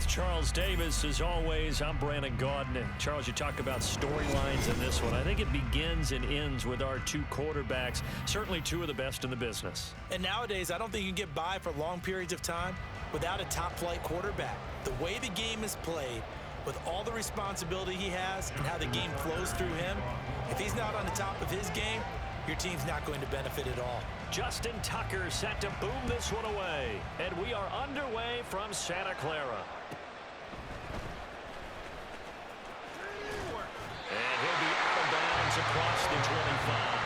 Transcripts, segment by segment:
with Charles Davis. As always, I'm Brandon Gaudin. And Charles, you talk about storylines in this one. I think it begins and ends with our two quarterbacks, certainly two of the best in the business. And nowadays, I don't think you can get by for long periods of time without a top-flight quarterback. The way the game is played, with all the responsibility he has and how the game flows through him, if he's not on the top of his game, your team's not going to benefit at all. Justin Tucker set to boom this one away. And we are underway from Santa Clara. And he'll be out of bounds across the 25.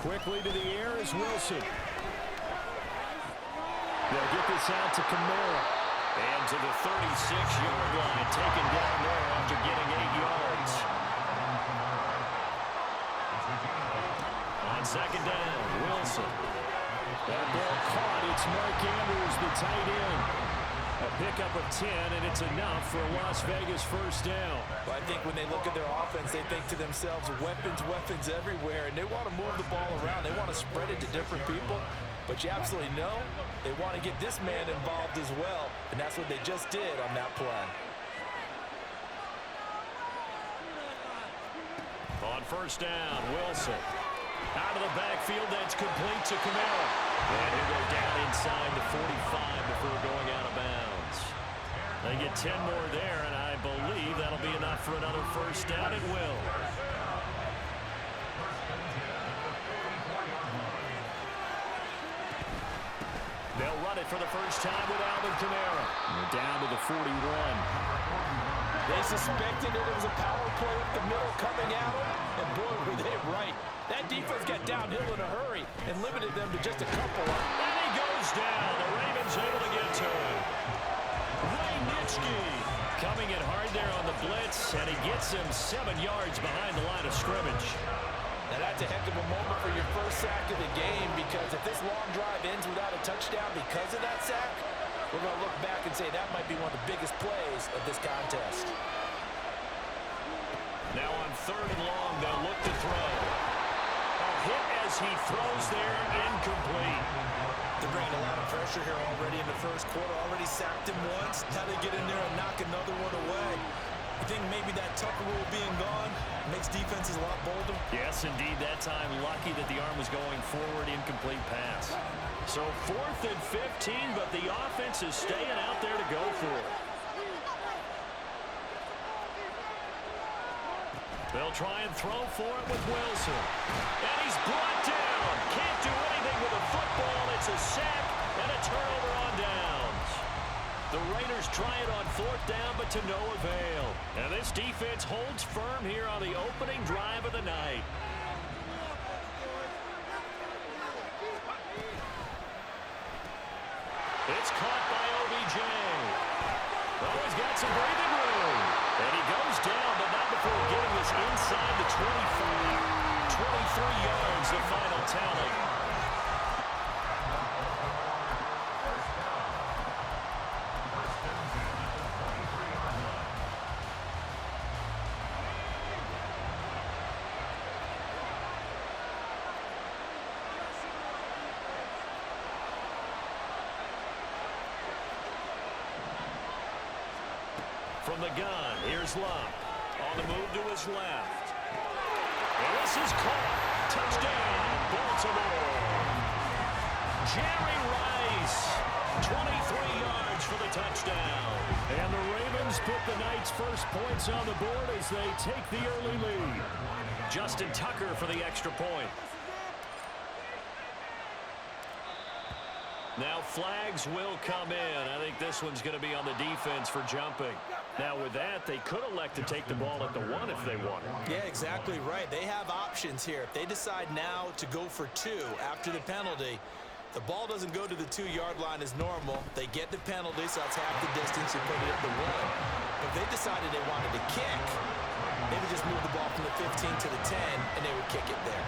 Quickly to the air is Wilson. They'll get this out to Kamara. And to the 36-yard line, taken down there after getting 8 yards. On second down, Wilson. That ball caught. It's Mark Andrews, the tight end. A pickup of 10, and it's enough for a Las Vegas first down. Well, I think when they look at their offense, they think to themselves, weapons everywhere, and they want to move the ball around. They want to spread it to different people, but you absolutely know they want to get this man involved as well, and that's what they just did on that play. On first down, Wilson. Out of the backfield, that's complete to Kamara. And he'll go down inside the 45 before going out of bounds. They get 10 more there, and I believe that'll be enough for another first down. It will. They'll run it for the first time with Alvin Kamara. We're down to the 41. They suspected it was a power play up the middle coming at them, and boy, were they right. That defense got downhill in a hurry and limited them to just a couple. And he goes down. The Ravens able to get to him. Ray Nitschke coming in hard there on the blitz, and he gets him 7 yards behind the line of scrimmage. Now that's a heck of a moment for your first sack of the game, because if this long drive ends without a touchdown because of that sack, we're going to look back and say that might be one of the biggest plays of this contest. Now on third and long, they'll look to throw. A hit as he throws there, incomplete. They're bringing a lot of pressure here already in the first quarter. Already sacked him once. How they get in there and knock another one away. You think maybe that Tucker rule being gone makes defenses a lot bolder? Yes, indeed. That time, lucky that the arm was going forward, incomplete pass. So 4th and 15, but the offense is staying out there to go for it. They'll try and throw for it with Wilson. And he's brought down. Can't do anything with a football. It's a sack and a turnover on downs. The Raiders try it on 4th down, but to no avail. And this defense holds firm here on the opening drive of the night. It's caught by OBJ. Oh, he's got some breathing room. And he goes down, but not before getting this inside the 25. 23 yards, the final tally. From the gun, here's Love. On the move to his left. And this is caught. Touchdown, Baltimore. Jerry Rice, 23 yards for the touchdown. And the Ravens put the night's first points on the board as they take the early lead. Justin Tucker for the extra point. Now flags will come in. I think this one's going to be on the defense for jumping. Now with that, they could elect to take the ball at the 1 if they wanted. Yeah, exactly right. They have options here. If they decide now to go for 2 after the penalty, the ball doesn't go to the 2-yard line as normal. They get the penalty, so that's half the distance. You put it at the 1. But if they decided they wanted to kick, They would just move the ball from the 15 to the 10, and they would kick it there.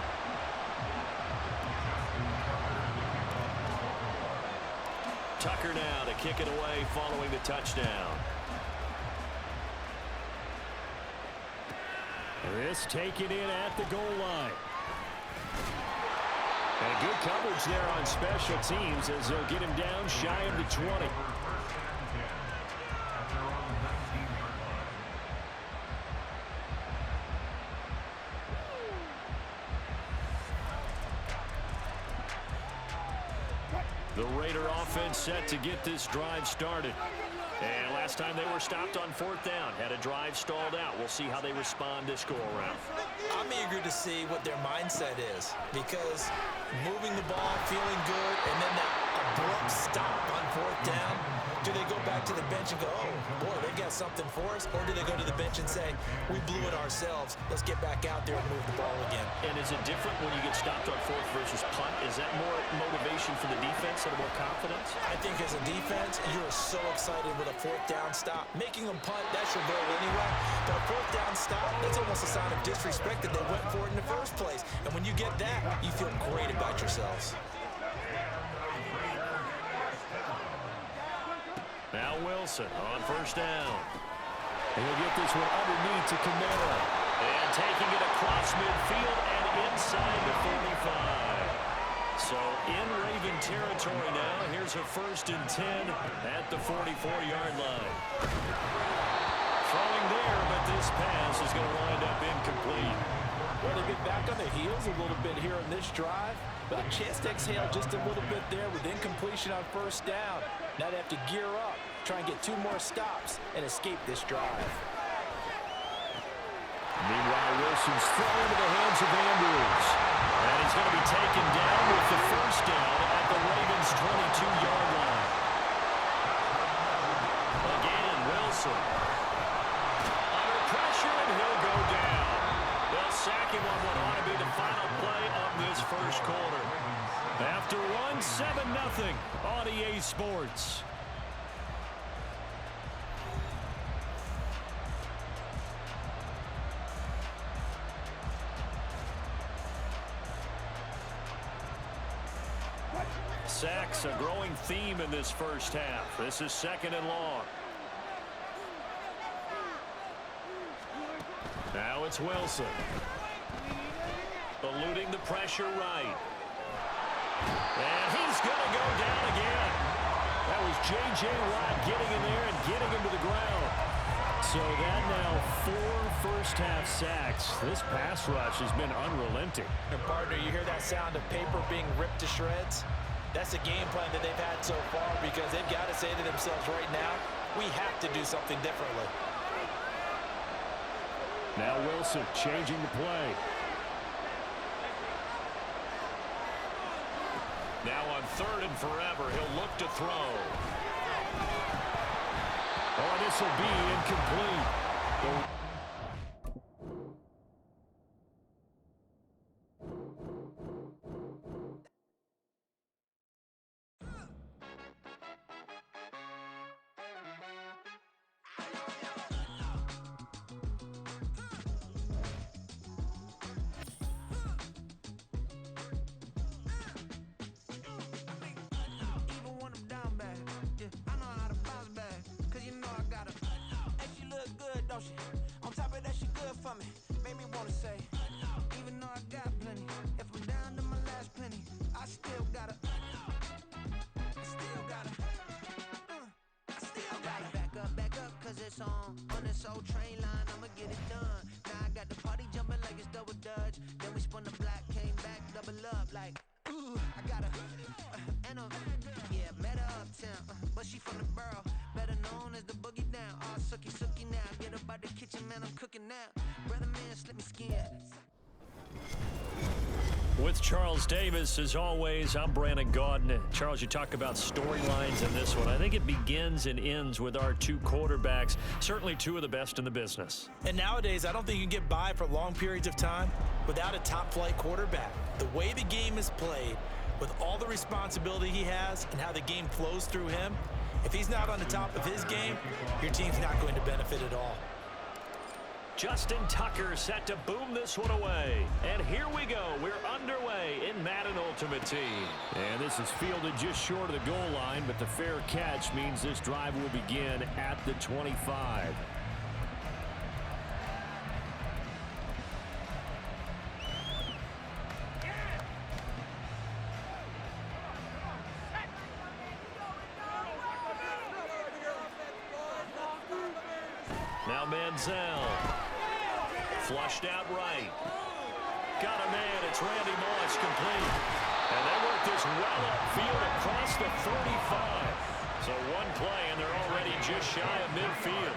Tucker now to kick it away following the touchdown. This taken in at the goal line. And good coverage there on special teams as they'll get him down shy of the 20. The Raider offense set to get this drive started. And last time they were stopped on 4th down, had a drive stalled out. We'll see how they respond this go-around. I'm eager to see what their mindset is, because moving the ball, feeling good, and then that abrupt stop on 4th down, do they go back to the bench and go, oh, boy, they got something for us? Or do they go to the bench and say, we blew it ourselves, let's get back out there and move the ball again? And is it different when you get stopped on 4th versus punt? Is that more motivation for the defense and more confidence? I think as a defense, you're so excited with a 4th down stop. Making them punt, that's your goal anyway. But a 4th down stop, that's almost a sign of disrespect that they went for it in the first place. And when you get that, you feel great about yourselves. Now Wilson on 1st down. He'll get this one underneath to Kamara. And taking it across midfield and inside the 45. So in Raven territory now. Here's a 1st and 10 at the 44-yard line. Throwing there, but this pass is going to wind up incomplete. Well, they've been back on their heels a little bit here on this drive, but a chance to exhale just a little bit there with incompletion on 1st down. Now they have to gear up, try and get 2 more stops, and escape this drive. Meanwhile, Wilson's thrown into the hands of Andrews. And he's going to be taken down with the 1st down at the Ravens' 22-yard line. Again, Wilson. Under pressure, and he'll go down. They'll sack him on what ought to be the final play of this 1st quarter. After one, 7-0 on EA Sports. Sacks, a growing theme in this 1st half. This is 2nd and long. Now it's Wilson. Eluding the pressure right. And he's going to go down again. That was J.J. Watt getting in there and getting him to the ground. So that now 4 first-half sacks. This pass rush has been unrelenting. And partner, you hear that sound of paper being ripped to shreds? That's a game plan that they've had so far, because they've got to say to themselves right now, we have to do something differently. Now Wilson changing the play. Now on 3rd and forever, he'll look to throw. Oh, this will be incomplete. On top of that, she good for me. Made me wanna say, even though I got plenty, if I'm down to my last penny, I still gotta back up, cause it's on this old train line, I'ma get it done. Now I got the party jumping like it's double dutch. Then we spun the block, came back, double up, like, ooh, I got a, yeah, met her uptown, but she from the borough, better known as the boogie down. All sucky now, get up out the kitchen, man, I'm cooking now. Brother man, slip me skin. With Charles Davis, as always, I'm Brandon Gaudin. Charles, you talk about storylines in this one. I think it begins and ends with our 2 quarterbacks, certainly 2 of the best in the business. And nowadays, I don't think you can get by for long periods of time without a top-flight quarterback. The way the game is played, with all the responsibility he has and how the game flows through him, if he's not on the top of his game, your team's not going to benefit at all. Justin Tucker set to boom this one away. And here we go. We're underway in Madden Ultimate Team. And this is fielded just short of the goal line, but the fair catch means this drive will begin at the 25. Now Manziel. Flushed out right. Got a man. It's Randy Moss complete. And they work this well upfield across the 35. So one play, and they're already just shy of midfield.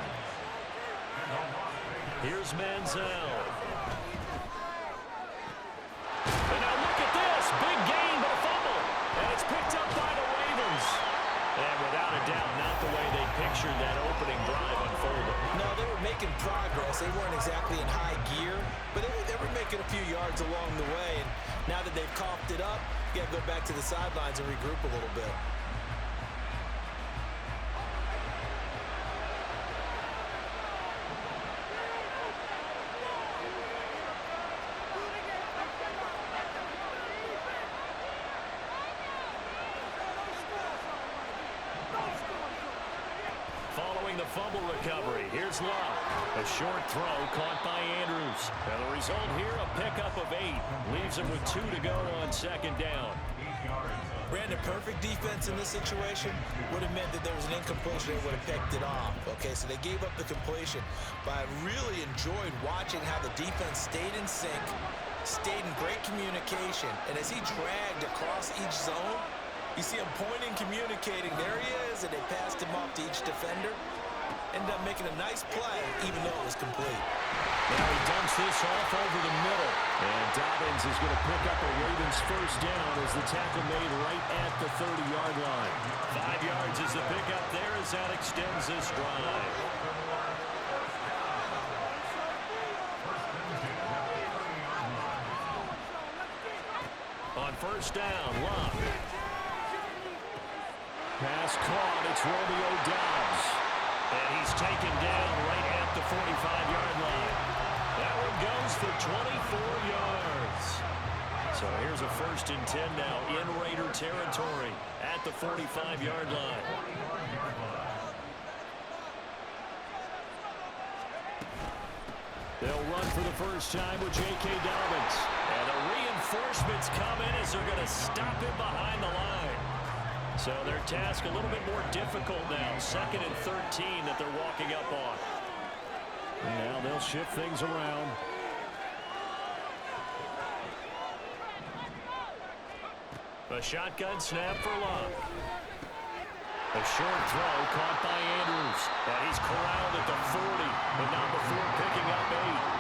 Here's Manziel. And now look at this. Big gain, but a fumble. And it's picked up by the Ravens. And without a doubt, not the way they pictured that opening drive unfolding. No, they were making progress. They weren't exactly in high gear, but they were making a few yards along the way. And now that they've coughed it up, you got to go back to the sidelines and regroup a little bit. Following the fumble recovery, here's Love. A short throw caught by Andrews. And the result here, a pickup of 8. Leaves him with 2 to go on second down. Brandon, perfect defense in this situation would have meant that there was an incompletion. They would have picked it off. Okay, so they gave up the completion. But I really enjoyed watching how the defense stayed in sync, stayed in great communication. And as he dragged across each zone, you see him pointing, communicating. There he is, and they passed him off to each defender. Ended up making a nice play, even though it was complete. Now he dumps this off over the middle. And Dobbins is going to pick up a Ravens first down as the tackle made right at the 30-yard line. 5 yards is the pickup there as that extends this drive. On first down, Love. Pass caught. It's Romeo Doubs. And he's taken down right at the 45-yard line. That one goes for 24 yards. So here's a 1st and 10 now in Raider territory at the 45-yard line. They'll run for the first time with J.K. Dobbins. And the reinforcements come in as they're going to stop him behind the line. So their task a little bit more difficult now. 2nd and 13 that they're walking up on. Now they'll shift things around. A shotgun snap for Love. A short throw caught by Andrews. And he's corralled at the 40, but not before picking up 8.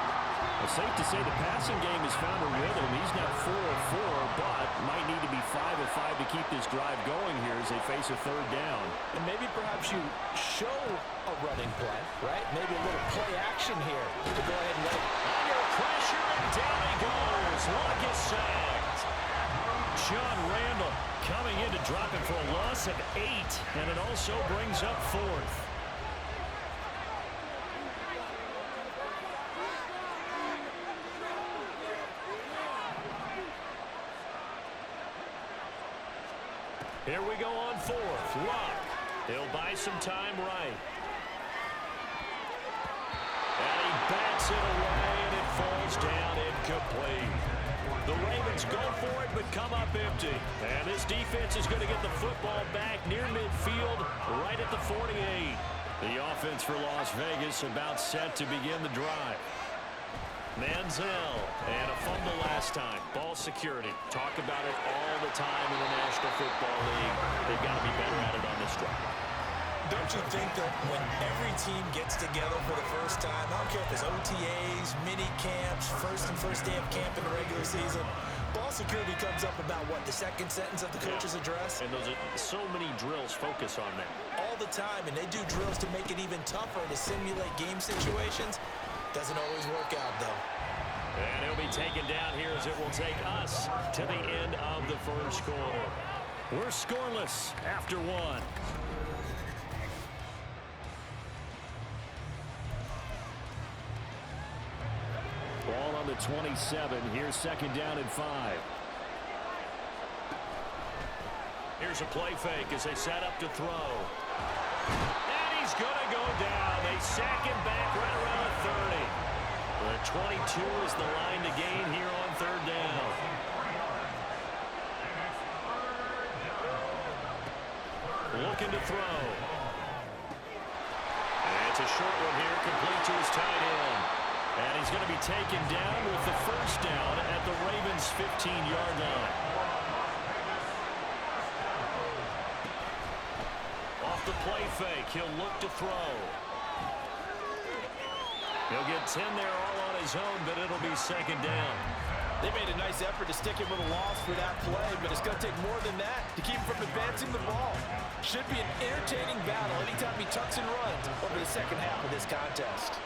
It's safe to say the passing game has found a rhythm. He's not 4 of 4, but might need to be 5 of 5 to keep this drive going here as they face a 3rd down. And maybe perhaps you show a running play, right? Maybe a little play action here to go ahead and let it. Under pressure, and down he goes. Luck is sacked. John Randall coming in to drop him for a loss of 8, and it also brings up 4th. Here we go on 4th. Luck. He'll buy some time right. And he bats it away, and it falls down incomplete. The Ravens go for it, but come up empty. And this defense is going to get the football back near midfield, right at the 48. The offense for Las Vegas about set to begin the drive. Manziel, and a fumble last time. Ball security. Talk about it all the time in the National Football League. They've got to be better at it on this drive. Don't you think that when every team gets together for the first time, I don't care if it's OTAs, mini camps, first day of camp in the regular season, ball security comes up about what, the second sentence of the coach's address? And those are so many drills focus on that. All the time, and they do drills to make it even tougher to simulate game situations. Doesn't always work out, though. And he'll be taken down here as it will take us to the end of the first quarter. We're scoreless after 1. the 27. Here's second down and 5. Here's a play fake as they set up to throw. And he's going to go down. They sack him back right around the 30. The 22 is the line to gain here on third down. Looking to throw. And it's a short one here, complete to his tight end. And he's going to be taken down with the first down at the Ravens' 15-yard line. Off the play fake, he'll look to throw. He'll get 10 there all on his own, but it'll be second down. They made a nice effort to stick him with a loss for that play, but it's going to take more than that to keep him from advancing the ball. Should be an entertaining battle anytime he tucks and runs over the second half of this contest.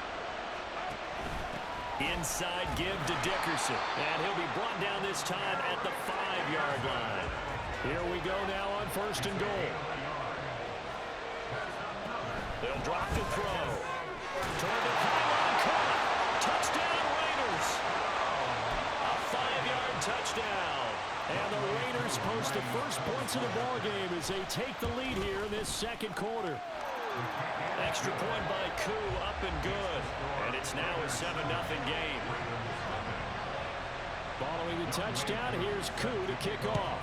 Inside give to Dickerson, and he'll be brought down this time at the 5-yard line. Here we go now on first and goal. They'll drop the throw. Turn the pylon, caught. Touchdown Raiders. A 5-yard touchdown. And the Raiders post the first points of the ball game as they take the lead here in this second quarter. Extra point by Koo, up and good. And it's now a 7-0 game. Following the touchdown, here's Koo to kick off.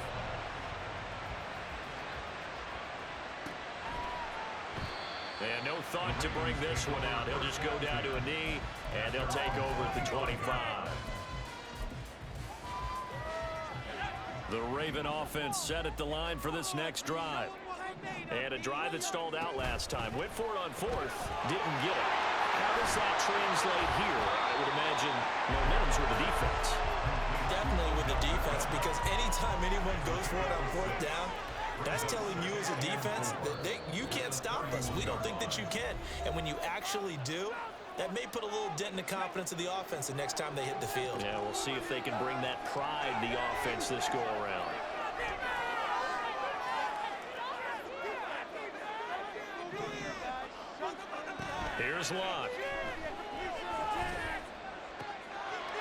And no thought to bring this one out. He'll just go down to a knee, and they'll take over at the 25. The Raven offense set at the line for this next drive. And a drive that stalled out last time. Went for it on fourth, didn't get it. How does that translate here? I would imagine momentum's with the defense. Definitely with the defense, because anytime anyone goes for it on fourth down, that's telling you as a defense that you can't stop us. We don't think that you can. And when you actually do, that may put a little dent in the confidence of the offense the next time they hit the field. Yeah, we'll see if they can bring that pride to the offense this go-around. Here's Locke.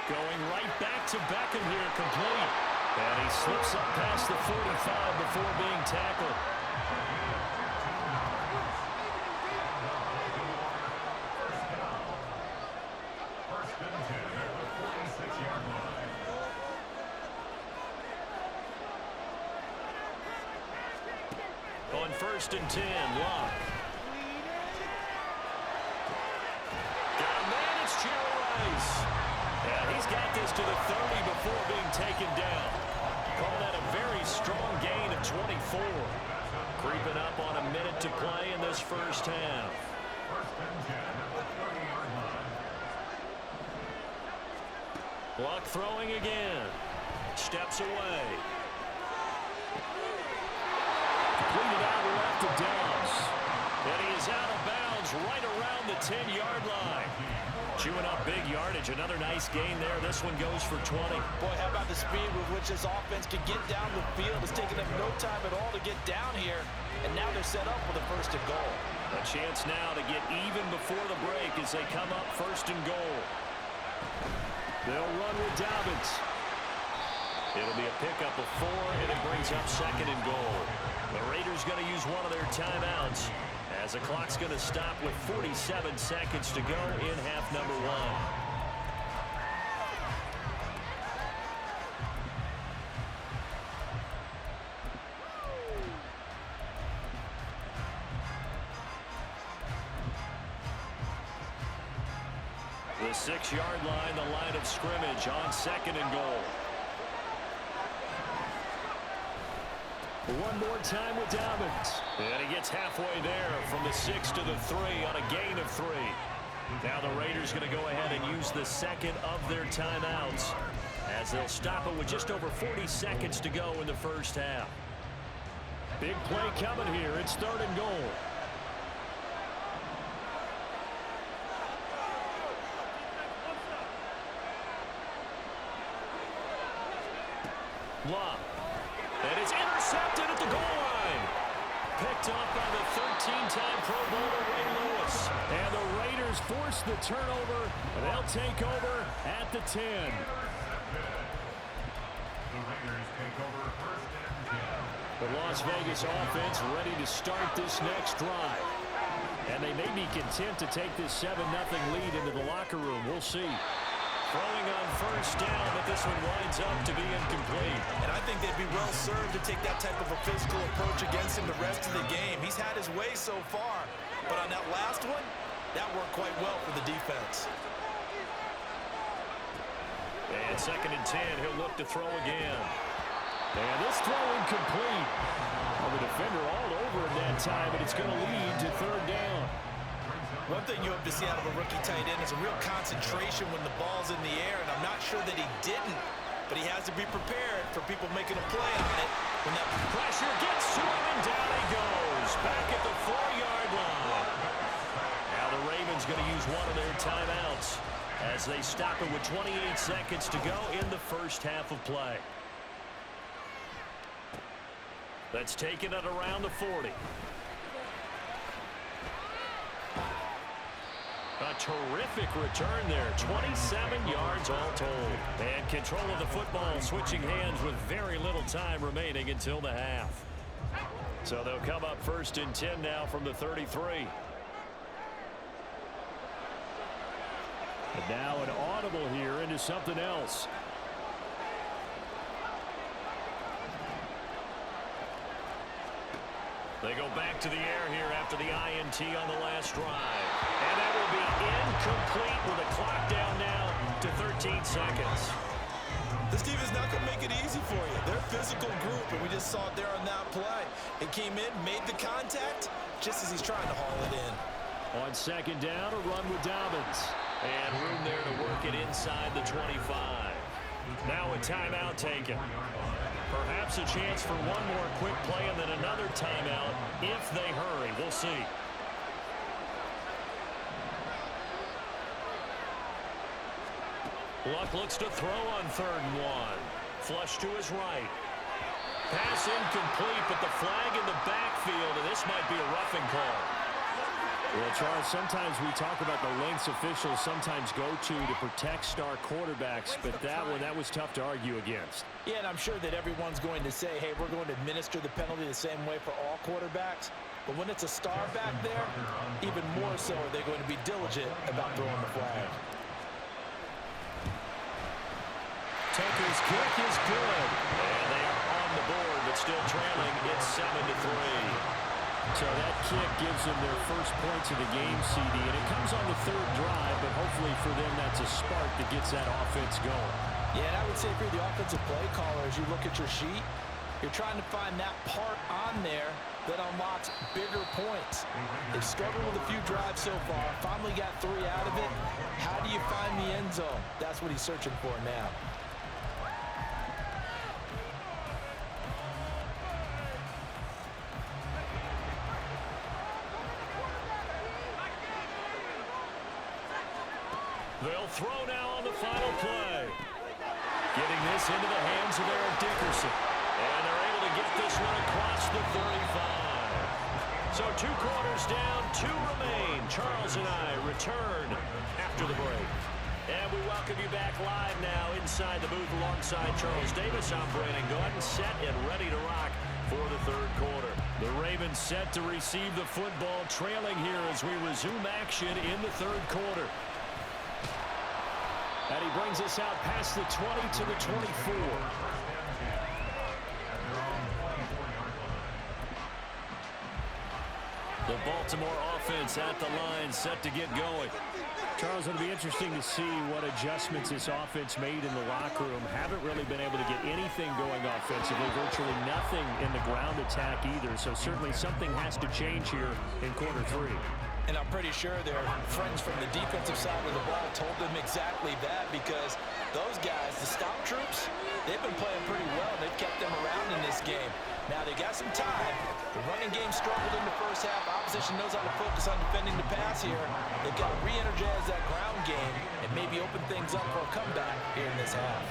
Going right back to Beckham here, complete. And he slips up past the 45 before being tackled. On first and 10, Locke. Got a man, it's Jerry Rice. And he's got this to the 30 before being taken down. Call that a very strong gain of 24. Creeping up on a minute to play in this first half. Locke throwing again. Steps away. Completed out left to Dallas. And he is out of bounds right around the 10-yard line. Chewing up big yardage. Another nice gain there. This one goes for 20. Boy, how about the speed with which this offense can get down the field? It's taken them no time at all to get down here. And now they're set up for the first and goal. A chance now to get even before the break as they come up first and goal. They'll run with Dobbins. It'll be a pickup of 4, and it brings up second and goal. The Raiders going to use one of their timeouts as the clock's going to stop with 47 seconds to go in half number 1. The 6-yard line, the line of scrimmage on second and goal. One more time with Dobbins. And he gets halfway there from the 6 to the 3 on a gain of 3. Now the Raiders going to go ahead and use the second of their timeouts as they'll stop it with just over 40 seconds to go in the first half. Big play coming here. It's third and goal. Locke. And it's intercepted at the goal line. Picked up by the 13-time Pro Bowler Ray Lewis. And the Raiders Raiders force the turnover, and they'll take over at the 10. The Las Vegas offense ready to start this next drive. And they may be content to take this 7-0 lead into the locker room. We'll see. Throwing on first down, but this one winds up to be incomplete. And I think they'd be well served to take that type of a physical approach against him the rest of the game. He's had his way so far, but on that last one, that worked quite well for the defense. And 2nd and 10, he'll look to throw again. And this throw incomplete. Well, the defender all over him that time, and it's going to lead to 3rd down. One thing you hope to see out of a rookie tight end is a real concentration when the ball's in the air, and I'm not sure that he didn't, but he has to be prepared for people making a play on it. When that Pressure gets to him, and down he goes. Back at the 4-yard line. Now the Ravens going to use one of their timeouts as they stop it with 28 seconds to go in the first half of play. That's taken at around the 40. A terrific return there. 27 yards all told. And control of the football switching hands with very little time remaining until the half. So they'll come up 1st and 10 now from the 33. And now an audible here into something else. They go back to the air here after the INT on the last drive. And that will be incomplete with a clock down now to 13 seconds. This defense is not going to make it easy for you. They're a physical group, and we just saw it there on that play. It came in, made the contact, just as he's trying to haul it in. On 2nd down, a run with Dobbins. And room there to work it inside the 25. Now a timeout taken. Perhaps a chance for one more quick play and then another timeout if they hurry. We'll see. Luck looks to throw on 3rd and 1. Flush to his right. Pass incomplete, but the flag in the backfield, and this might be a roughing call. Well, Charles, sometimes we talk about the lengths officials sometimes go to protect star quarterbacks, but that was tough to argue against. Yeah, and I'm sure that everyone's going to say, hey, we're going to administer the penalty the same way for all quarterbacks. But when it's a star back there, even more so are they going to be diligent about throwing the flag. Tucker's kick is good. And they are on the board, but still trailing. It's 7-3. So that kick gives them their first points of the game, CD, and it comes on the 3rd drive, but hopefully for them that's a spark that gets that offense going. Yeah, and I would say if you're the offensive play caller, as you look at your sheet, you're trying to find that part on there that unlocks bigger points. They've struggled with a few drives so far, finally got 3 out of it. How do you find the end zone? That's what he's searching for now. They'll throw now on the final play. Getting this into the hands of Eric Dickerson. And they're able to get this one across the 35. So 2 quarters down, 2 remain. Charles and I return after the break. And we welcome you back live now inside the booth alongside Charles Davis. I'm Brandon Gordon, set and ready to rock for the 3rd quarter. The Ravens set to receive the football, trailing here as we resume action in the 3rd quarter. And he brings us out past the 20 to the 24. The Baltimore offense at the line, set to get going. Charles, it'll be interesting to see what adjustments this offense made in the locker room. Haven't really been able to get anything going offensively, virtually nothing in the ground attack either. So certainly something has to change here in quarter 3. And I'm pretty sure their friends from the defensive side of the ball told them exactly that, because those guys, the stop troops, they've been playing pretty well. They've kept them around in this game. Now they got some time. The running game struggled in the first half. Opposition knows how to focus on defending the pass here. They've got to re-energize that ground game and maybe open things up for a comeback here in this half.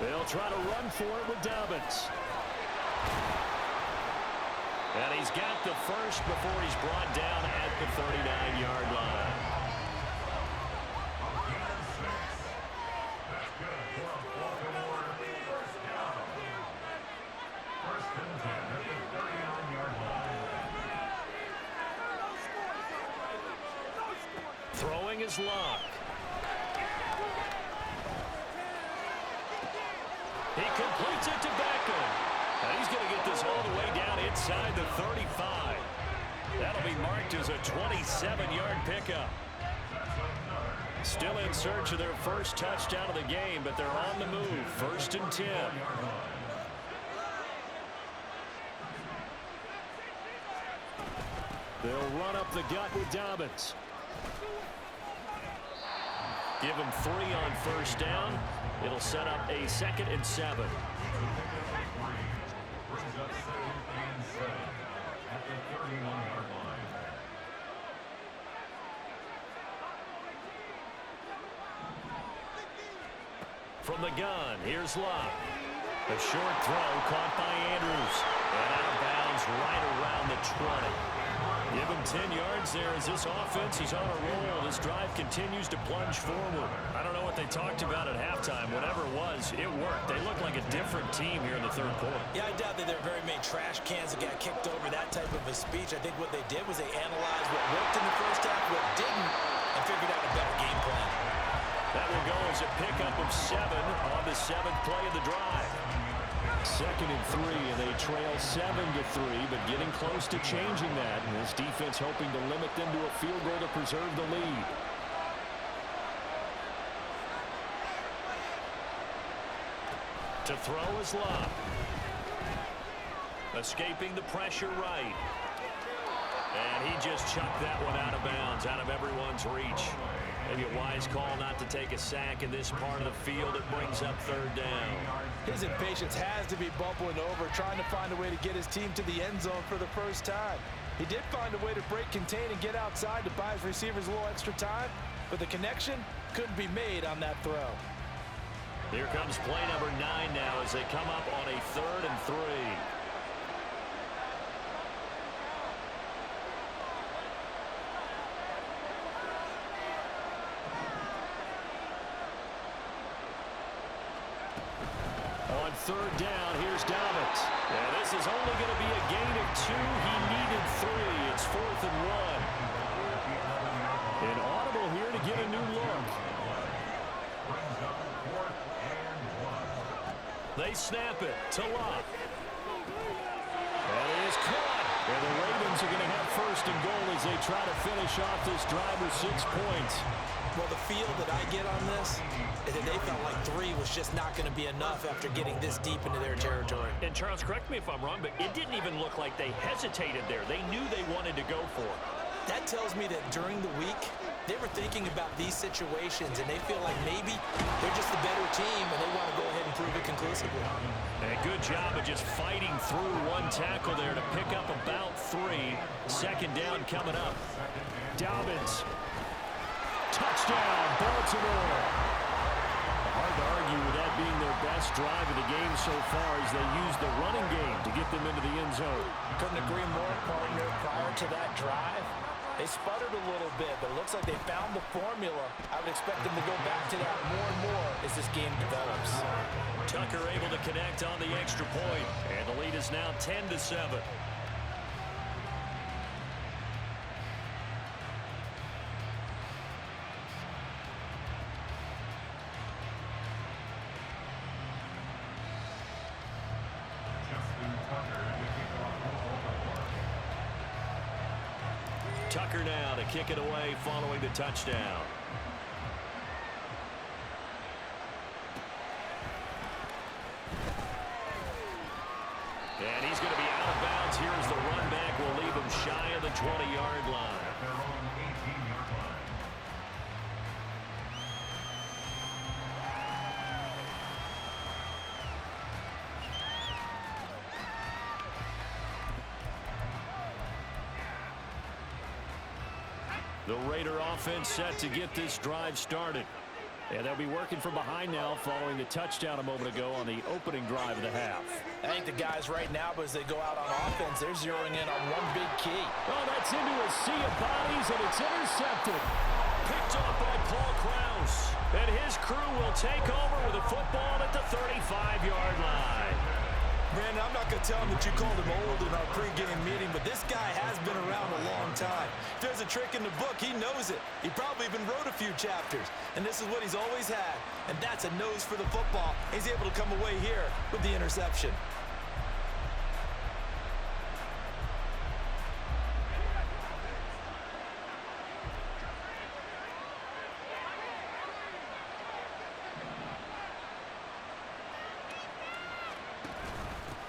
They'll try to run for it with Dobbins. And he's got the first before he's brought down at the 39-yard line. Throwing his lock. He completes it to Beckham. And he's going to get this all the way down inside the 35. That'll be marked as a 27-yard pickup. Still in search of their first touchdown of the game, but they're on the move. 1st and 10. They'll run up the gut with Dobbins. Give him 3 on 1st down. It'll set up a 2nd and 7. From the gun, here's Love. A short throw caught by Andrews. And out of bounds right around the 20. Give him 10 yards there as this offense is on a roll. This drive continues to plunge forward. I don't know what they talked about at halftime. Whatever it was, it worked. They look like a different team here in the 3rd quarter. Yeah, I doubt that there are very many trash cans that got kicked over, that type of a speech. I think what they did was they analyzed what worked in the first half, what didn't, and figured out a better game plan. That will go as a pickup of 7 on the 7th play of the drive. 2nd and 3, and they trail 7-3, but getting close to changing that. And this defense hoping to limit them to a field goal to preserve the lead. To throw is Love. Escaping the pressure right. And he just chucked that one out of bounds, out of everyone's reach. Maybe a wise call not to take a sack in this part of the field. It brings up 3rd down. His impatience has to be bubbling over, trying to find a way to get his team to the end zone for the first time. He did find a way to break contain and get outside to buy his receivers a little extra time, but the connection couldn't be made on that throw. Here comes play number 9 now as they come up on a 3rd and 3. On 3rd down, here's Dobbins. Yeah, this is only going to be a gain of 2. He needed 3. It's 4th and 1. An audible here to get a new look. They snap it to Love. And it is caught. And the Ravens are going to have 1st and goal as they try to finish off this drive with 6 points. Well, the feel that I get on this is that they felt like 3 was just not going to be enough after getting this deep into their territory. And Charles, correct me if I'm wrong, but it didn't even look like they hesitated there. They knew they wanted to go for it. That tells me that during the week, they were thinking about these situations, and they feel like maybe they're just the better team, and they want to go ahead and prove it conclusively. And a good job of just fighting through one tackle there to pick up about 3. 2nd down coming up. Dobbins. Touchdown, Baltimore. Hard to argue with that being their best drive of the game so far as they use the running game to get them into the end zone. Couldn't agree more, partner. Prior to that drive, they sputtered a little bit, but it looks like they found the formula. I would expect them to go back to that more and more as this game develops. Tucker able to connect on the extra point, and the lead is now 10-7. Tucker now to kick it away following the touchdown. And he's going to be out of bounds here as the run back will leave him shy of the 20-yard line. The Raider offense set to get this drive started. And they'll be working from behind now following the touchdown a moment ago on the opening drive of the half. I think the guys right now, as they go out on offense, they're zeroing in on one big key. Oh, that's into a sea of bodies, and it's intercepted. Picked up by Paul Krause. And his crew will take over with the football at the 35-yard line. Brandon, I'm not going to tell him that you called him old in our pregame meeting, but this guy has been around a long time. If there's a trick in the book, he knows it. He probably even wrote a few chapters. And this is what he's always had, and that's a nose for the football. He's able to come away here with the interception.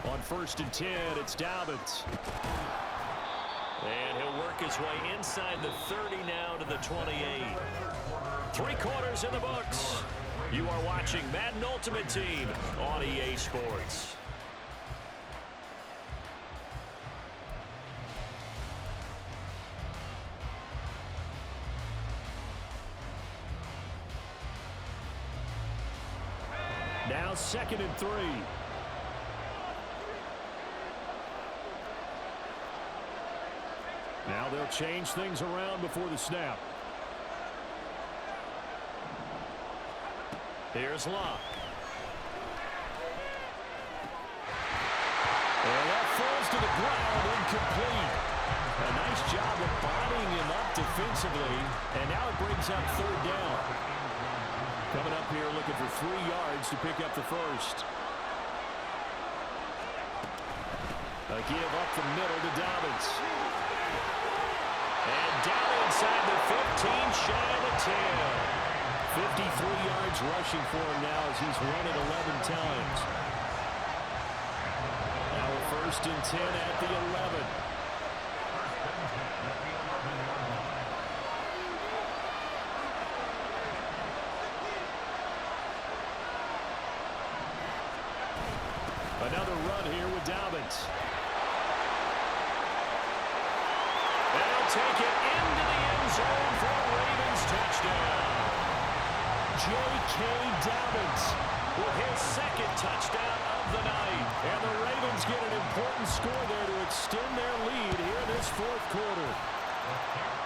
On 1st and 10, it's Dobbins. And he'll work his way inside the 30 now to the 28. 3 quarters in the books. You are watching Madden Ultimate Team on EA Sports. Now 2nd and 3. Now they'll change things around before the snap. Here's Locke. And that falls to the ground, incomplete. A nice job of bodying him up defensively, and now it brings up 3rd down. Coming up here looking for 3 yards to pick up the first. A give up the middle to Dobbins. And down inside the 15, shy of the 10. 53 yards rushing for him now as he's run it 11 times. Now a 1st and 10 at the 11. Another run here with Dobbins. They'll take it into the end zone for a Ravens touchdown. J.K. Dobbins With his 2nd touchdown of the night. And the Ravens get an important score there to extend their lead here in this 4th quarter.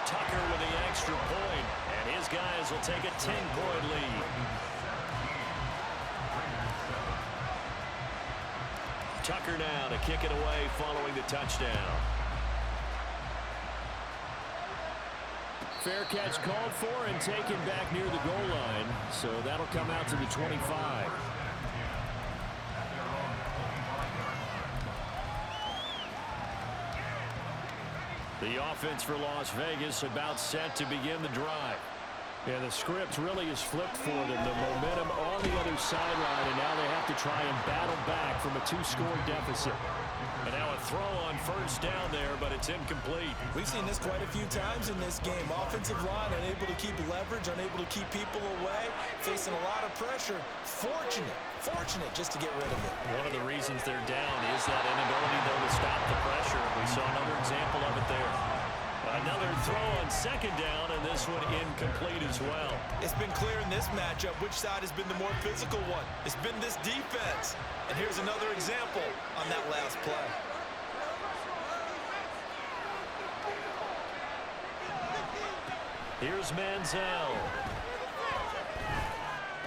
Tucker with the extra point, and his guys will take a 10-point lead. Tucker now to kick it away following the touchdown. Fair catch called for and taken back near the goal line, so that'll come out to the 25. The offense for Las Vegas about set to begin the drive. Yeah, the script really is flipped for them. The momentum on the other sideline, and now they have to try and battle back from a 2-score deficit. And now a throw on 1st down there, but it's incomplete. We've seen this quite a few times in this game. Offensive line unable to keep leverage, unable to keep people away, facing a lot of pressure. Fortunate just to get rid of it. One of the reasons they're down is that inability, though, to stop the pressure. We saw another example of it there. Another throw on 2nd down, and this one incomplete as well. It's been clear in this matchup which side has been the more physical one. It's been this defense. And here's another example on that last play. Here's Manziel.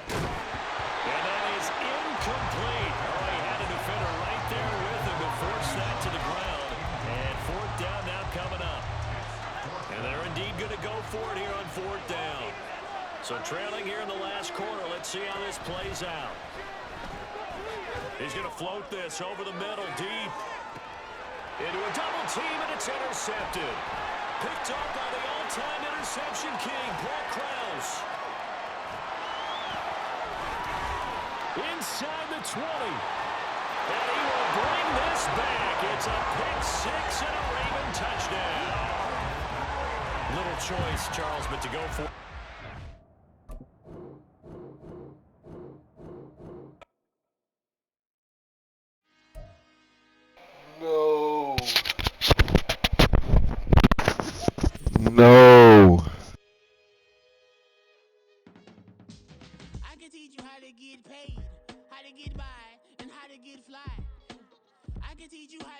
And that is incomplete. Oh, he had a defender right there with him to force that to the ground. And 4th down now coming up. And they're indeed going to go for it here on 4th down. So trailing here in the last quarter. Let's see how this plays out. He's going to float this over the middle, deep. Into a double team, and it's intercepted. Picked up by the all-time interception king, Paul Krause. Inside the 20. And he will bring this back. It's a pick 6 and a Raven touchdown. Little choice, Charles, but to go for. No. can teach you how